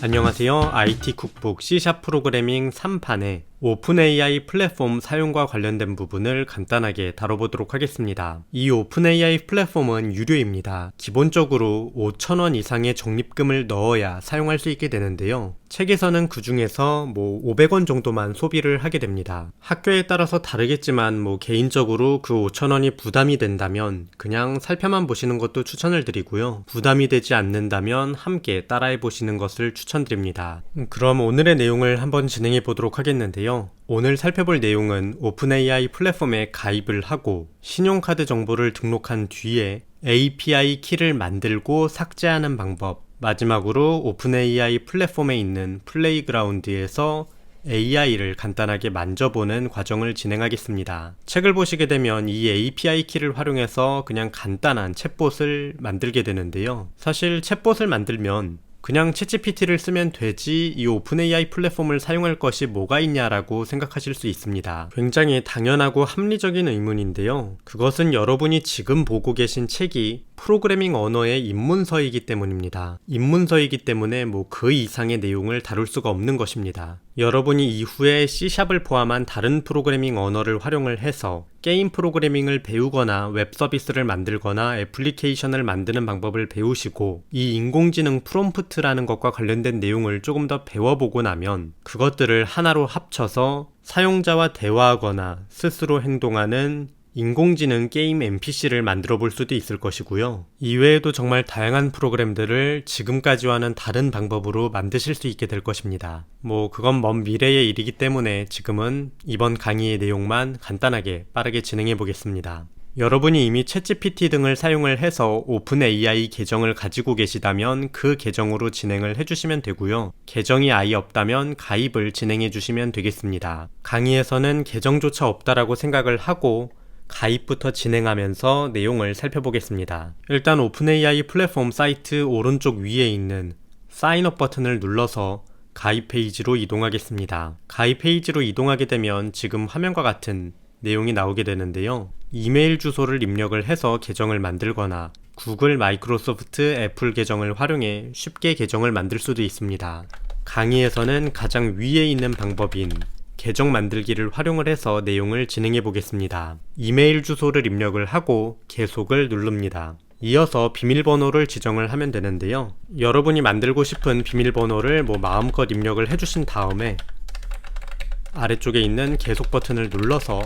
안녕하세요. IT 쿡북 C# 프로그래밍 3판의 오픈AI 플랫폼 사용과 관련된 부분을 간단하게 다뤄보도록 하겠습니다. 이 오픈AI 플랫폼은 유료입니다. 기본적으로 5,000원 이상의 적립금을 넣어야 사용할 수 있게 되는데요. 책에서는 그 중에서 500원 정도만 소비를 하게 됩니다. 학교에 따라서 다르겠지만 개인적으로 그 5,000원이 부담이 된다면 그냥 살펴만 보시는 것도 추천을 드리고요. 부담이 되지 않는다면 함께 따라해 보시는 것을 추천드립니다. 그럼 오늘의 내용을 한번 진행해 보도록 하겠는데요. 오늘 살펴볼 내용은 오픈AI 플랫폼에 가입을 하고 신용카드 정보를 등록한 뒤에 API 키를 만들고 삭제하는 방법, 마지막으로 오픈AI 플랫폼에 있는 플레이그라운드에서 AI를 간단하게 만져보는 과정을 진행하겠습니다. 책을 보시게 되면 이 API 키를 활용해서 그냥 간단한 챗봇을 만들게 되는데요. 사실 챗봇을 만들면 그냥 챗GPT를 쓰면 되지 이 오픈AI 플랫폼을 사용할 것이 뭐가 있냐라고 생각하실 수 있습니다. 굉장히 당연하고 합리적인 의문인데요. 그것은 여러분이 지금 보고 계신 책이 프로그래밍 언어의 입문서이기 때문입니다. 입문서이기 때문에 그 이상의 내용을 다룰 수가 없는 것입니다. 여러분이 이후에 C샵을 포함한 다른 프로그래밍 언어를 활용을 해서 게임 프로그래밍을 배우거나 웹 서비스를 만들거나 애플리케이션을 만드는 방법을 배우시고 이 인공지능 프롬프트라는 것과 관련된 내용을 조금 더 배워보고 나면 그것들을 하나로 합쳐서 사용자와 대화하거나 스스로 행동하는 인공지능 게임 NPC를 만들어 볼 수도 있을 것이고요. 이외에도 정말 다양한 프로그램들을 지금까지와는 다른 방법으로 만드실 수 있게 될 것입니다. 그건 먼 미래의 일이기 때문에 지금은 이번 강의의 내용만 간단하게 빠르게 진행해 보겠습니다. 여러분이 이미 챗GPT 등을 사용을 해서 오픈AI 계정을 가지고 계시다면 그 계정으로 진행을 해주시면 되고요. 계정이 아예 없다면 가입을 진행해 주시면 되겠습니다. 강의에서는 계정조차 없다라고 생각을 하고 가입부터 진행하면서 내용을 살펴보겠습니다. 일단 오픈AI 플랫폼 사이트 오른쪽 위에 있는 사인업 버튼을 눌러서 가입 페이지로 이동하겠습니다. 가입 페이지로 이동하게 되면 지금 화면과 같은 내용이 나오게 되는데요. 이메일 주소를 입력을 해서 계정을 만들거나 구글, 마이크로소프트, 애플 계정을 활용해 쉽게 계정을 만들 수도 있습니다. 강의에서는 가장 위에 있는 방법인 계정 만들기를 활용을 해서 내용을 진행해 보겠습니다. 이메일 주소를 입력을 하고 계속을 누릅니다. 이어서 비밀번호를 지정을 하면 되는데요. 여러분이 만들고 싶은 비밀번호를 마음껏 입력을 해주신 다음에 아래쪽에 있는 계속 버튼을 눌러서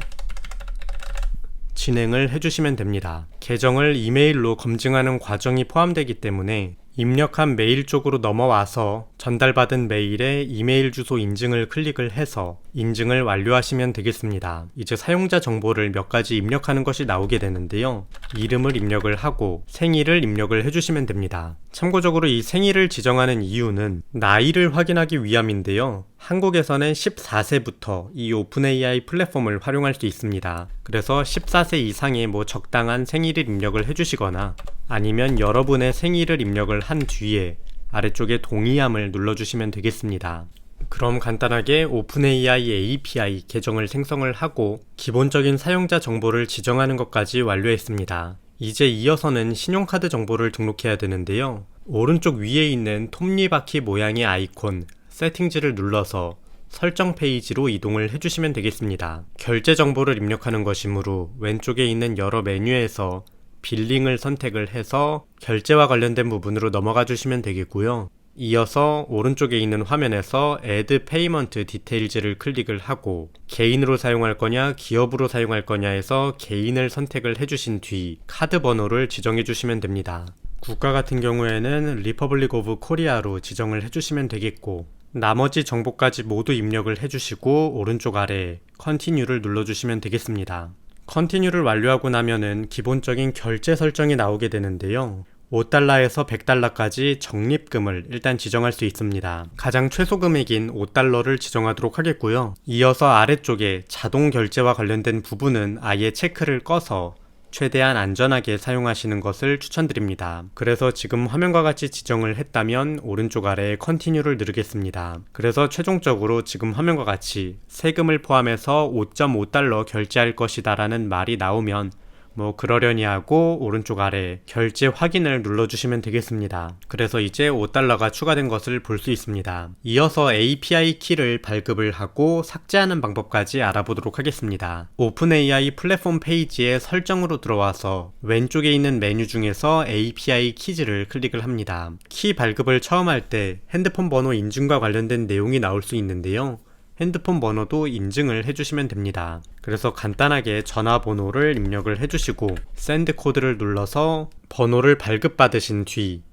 진행을 해주시면 됩니다. 계정을 이메일로 검증하는 과정이 포함되기 때문에 입력한 메일 쪽으로 넘어와서 전달받은 메일에 이메일 주소 인증을 클릭을 해서 인증을 완료하시면 되겠습니다. 이제 사용자 정보를 몇 가지 입력하는 것이 나오게 되는데요. 이름을 입력을 하고 생일을 입력을 해주시면 됩니다. 참고적으로 이 생일을 지정하는 이유는 나이를 확인하기 위함인데요. 한국에서는 14세부터 이 오픈AI 플랫폼을 활용할 수 있습니다. 그래서 14세 이상의 적당한 생일을 입력을 해주시거나 아니면 여러분의 생일을 입력을 한 뒤에 아래쪽에 동의함을 눌러주시면 되겠습니다. 그럼 간단하게 오픈AI API 계정을 생성을 하고 기본적인 사용자 정보를 지정하는 것까지 완료했습니다. 이제 이어서는 신용카드 정보를 등록해야 되는데요. 오른쪽 위에 있는 톱니바퀴 모양의 아이콘 세팅즈를 눌러서 설정 페이지로 이동을 해주시면 되겠습니다. 결제 정보를 입력하는 것이므로 왼쪽에 있는 여러 메뉴에서 빌링을 선택을 해서 결제와 관련된 부분으로 넘어가 주시면 되겠고요. 이어서 오른쪽에 있는 화면에서 Add Payment Details를 클릭을 하고 개인으로 사용할 거냐 기업으로 사용할 거냐에서 개인을 선택을 해주신 뒤 카드 번호를 지정해 주시면 됩니다. 국가 같은 경우에는 리퍼블릭 오브 코리아로 지정을 해주시면 되겠고 나머지 정보까지 모두 입력을 해주시고 오른쪽 아래 Continue를 눌러주시면 되겠습니다. 컨티뉴를 완료하고 나면은 기본적인 결제 설정이 나오게 되는데요. 5달러에서 100달러까지 적립금을 일단 지정할 수 있습니다. 가장 최소 금액인 5달러를 지정하도록 하겠고요. 이어서 아래쪽에 자동 결제와 관련된 부분은 아예 체크를 꺼서 최대한 안전하게 사용하시는 것을 추천드립니다. 그래서 지금 화면과 같이 지정을 했다면 오른쪽 아래에 컨티뉴를 누르겠습니다. 그래서 최종적으로 지금 화면과 같이 세금을 포함해서 5.5달러 결제할 것이다 라는 말이 나오면 뭐 그러려니 하고 오른쪽 아래 결제 확인을 눌러주시면 되겠습니다. 그래서 이제 $5가 추가된 것을 볼 수 있습니다. 이어서 API 키를 발급을 하고 삭제하는 방법까지 알아보도록 하겠습니다. 오픈AI 플랫폼 페이지에 설정으로 들어와서 왼쪽에 있는 메뉴 중에서 API 키즈를 클릭을 합니다. 키 발급을 처음 할 때 핸드폰 번호 인증과 관련된 내용이 나올 수 있는데요. 핸드폰 번호도 인증을 해주시면 됩니다. 그래서 간단하게 전화번호를 입력을 해주시고 샌드 코드를 눌러서 번호를 발급받으신 뒤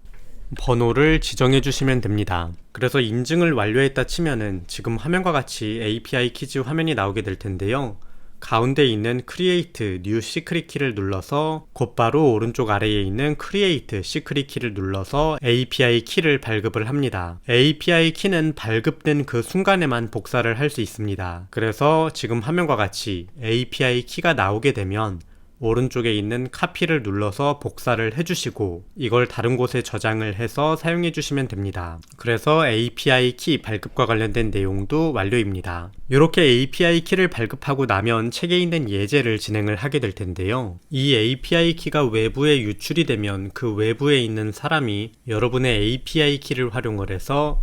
번호를 지정해 주시면 됩니다. 그래서 인증을 완료했다 치면은 지금 화면과 같이 API 키즈 화면이 나오게 될 텐데요. 가운데 있는 Create New Secret 키를 눌러서 곧바로 오른쪽 아래에 있는 Create Secret 키를 눌러서 API 키를 발급을 합니다. API 키는 발급된 그 순간에만 복사를 할 수 있습니다. 그래서 지금 화면과 같이 API 키가 나오게 되면 오른쪽에 있는 카피를 눌러서 복사를 해주시고 이걸 다른 곳에 저장을 해서 사용해 주시면 됩니다. 그래서 API 키 발급과 관련된 내용도 완료입니다. 이렇게 API 키를 발급하고 나면 책에 있는 예제를 진행을 하게 될 텐데요. 이 API 키가 외부에 유출이 되면 그 외부에 있는 사람이 여러분의 API 키를 활용을 해서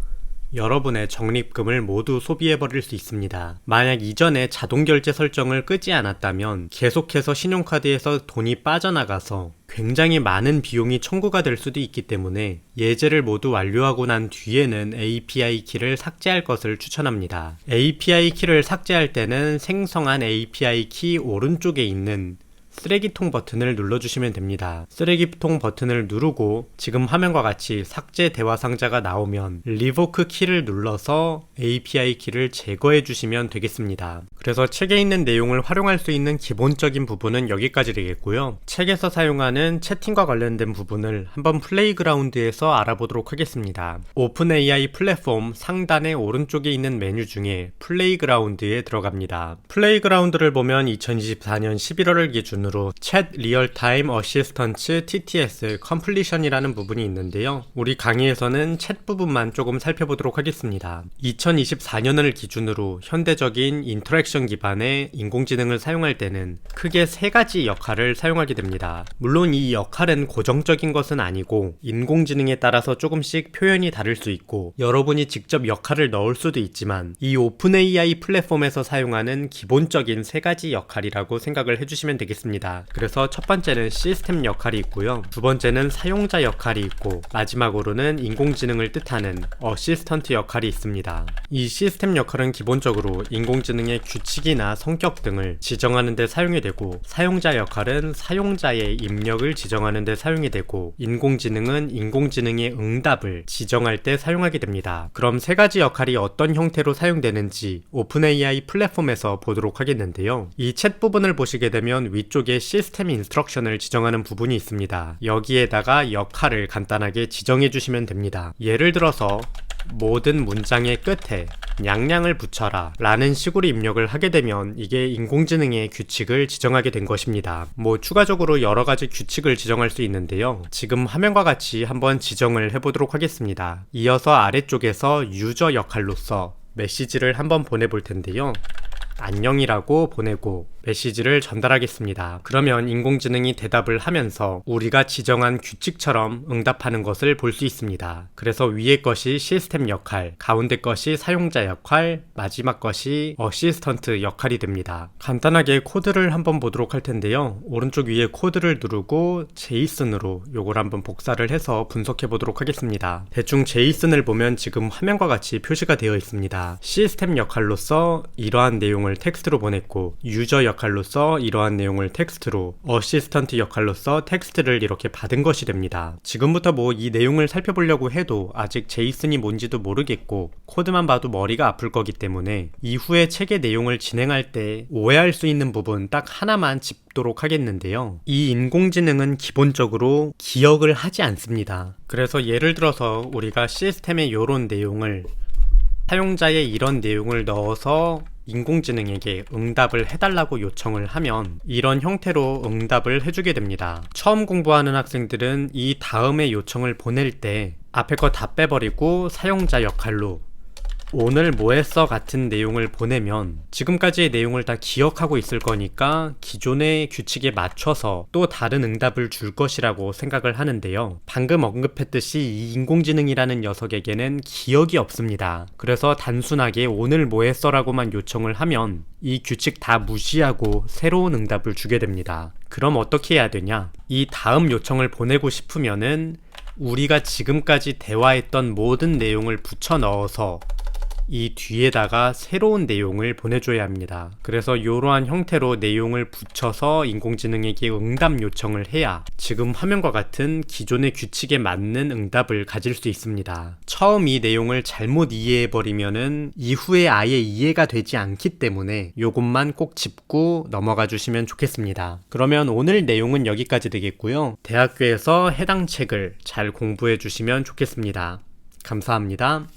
여러분의 적립금을 모두 소비해버릴 수 있습니다. 만약 이전에 자동결제 설정을 끄지 않았다면 계속해서 신용카드에서 돈이 빠져나가서 굉장히 많은 비용이 청구가 될 수도 있기 때문에 예제를 모두 완료하고 난 뒤에는 API 키를 삭제할 것을 추천합니다. API 키를 삭제할 때는 생성한 API 키 오른쪽에 있는 쓰레기통 버튼을 눌러주시면 됩니다. 쓰레기통 버튼을 누르고 지금 화면과 같이 삭제 대화 상자가 나오면 리보크 키를 눌러서 API 키를 제거해 주시면 되겠습니다. 그래서 책에 있는 내용을 활용할 수 있는 기본적인 부분은 여기까지 되겠고요. 책에서 사용하는 채팅과 관련된 부분을 한번 플레이그라운드에서 알아보도록 하겠습니다. 오픈AI 플랫폼 상단의 오른쪽에 있는 메뉴 중에 플레이그라운드에 들어갑니다. 플레이그라운드를 보면 2024년 11월을 기준으로 챗 리얼타임 어시스턴트 TTS 컴플리션이라는 부분이 있는데요. 우리 강의에서는 챗 부분만 조금 살펴보도록 하겠습니다. 2024년을 기준으로 현대적인 인터랙션 기반의 인공지능을 사용할 때는 크게 세 가지 역할을 사용하게 됩니다. 물론 이 역할은 고정적인 것은 아니고 인공지능에 따라서 조금씩 표현이 다를 수 있고 여러분이 직접 역할을 넣을 수도 있지만 이 오픈AI 플랫폼에서 사용하는 기본적인 세 가지 역할이라고 생각을 해주시면 되겠습니다. 그래서 첫 번째는 시스템 역할이 있고요. 두 번째는 사용자 역할이 있고 마지막으로는 인공지능을 뜻하는 어시스턴트 역할이 있습니다. 이 시스템 역할은 기본적으로 인공지능의 규칙이나 성격 등을 지정하는 데 사용이 되고 사용자 역할은 사용자의 입력을 지정하는 데 사용이 되고 인공지능은 인공지능의 응답을 지정할 때 사용하게 됩니다. 그럼 세 가지 역할이 어떤 형태로 사용되는지 오픈AI 플랫폼에서 보도록 하겠는데요. 이 챗 부분을 보시게 되면 위쪽에 시스템 인스트럭션을 지정하는 부분이 있습니다. 여기에다가 역할을 간단하게 지정해 주시면 됩니다. 예를 들어서 모든 문장의 끝에 냥냥을 붙여라 라는 식으로 입력을 하게 되면 이게 인공지능의 규칙을 지정하게 된 것입니다. 추가적으로 여러가지 규칙을 지정할 수 있는데요. 지금 화면과 같이 한번 지정을 해보도록 하겠습니다. 이어서 아래쪽에서 유저 역할로서 메시지를 한번 보내볼 텐데요. 안녕이라고 보내고 메시지를 전달하겠습니다. 그러면 인공지능이 대답을 하면서 우리가 지정한 규칙처럼 응답하는 것을 볼 수 있습니다. 그래서 위에 것이 시스템 역할, 가운데 것이 사용자 역할, 마지막 것이 어시스턴트 역할이 됩니다. 간단하게 코드를 한번 보도록 할 텐데요. 오른쪽 위에 코드를 누르고 제이슨으로 요걸 한번 복사를 해서 분석해 보도록 하겠습니다. 대충 제이슨을 보면 지금 화면과 같이 표시가 되어 있습니다. 시스템 역할로서 이러한 내용을 텍스트로 보냈고 유저 역할로서 이러한 내용을 텍스트로 어시스턴트 역할로서 텍스트를 이렇게 받은 것이 됩니다. 지금부터 이 내용을 살펴보려고 해도 아직 제이슨이 뭔지도 모르겠고 코드만 봐도 머리가 아플 거기 때문에 이후에 책의 내용을 진행할 때 오해할 수 있는 부분 딱 하나만 짚도록 하겠는데요. 이 인공지능은 기본적으로 기억을 하지 않습니다. 그래서 예를 들어서 우리가 시스템에 이런 내용을 사용자의 이런 내용을 넣어서 인공지능에게 응답을 해달라고 요청을 하면 이런 형태로 응답을 해주게 됩니다. 처음 공부하는 학생들은 이 다음에 요청을 보낼 때 앞에 거 다 빼버리고 사용자 역할로 오늘 뭐 했어 같은 내용을 보내면 지금까지의 내용을 다 기억하고 있을 거니까 기존의 규칙에 맞춰서 또 다른 응답을 줄 것이라고 생각을 하는데요. 방금 언급했듯이 이 인공지능이라는 녀석에게는 기억이 없습니다. 그래서 단순하게 오늘 뭐 했어 라고만 요청을 하면 이 규칙 다 무시하고 새로운 응답을 주게 됩니다. 그럼 어떻게 해야 되냐? 이 다음 요청을 보내고 싶으면은 우리가 지금까지 대화했던 모든 내용을 붙여 넣어서 이 뒤에다가 새로운 내용을 보내줘야 합니다. 그래서 이러한 형태로 내용을 붙여서 인공지능에게 응답 요청을 해야 지금 화면과 같은 기존의 규칙에 맞는 응답을 가질 수 있습니다. 처음 이 내용을 잘못 이해해버리면은 이후에 아예 이해가 되지 않기 때문에 이것만 꼭 짚고 넘어가 주시면 좋겠습니다. 그러면 오늘 내용은 여기까지 되겠고요. 대학교에서 해당 책을 잘 공부해 주시면 좋겠습니다. 감사합니다.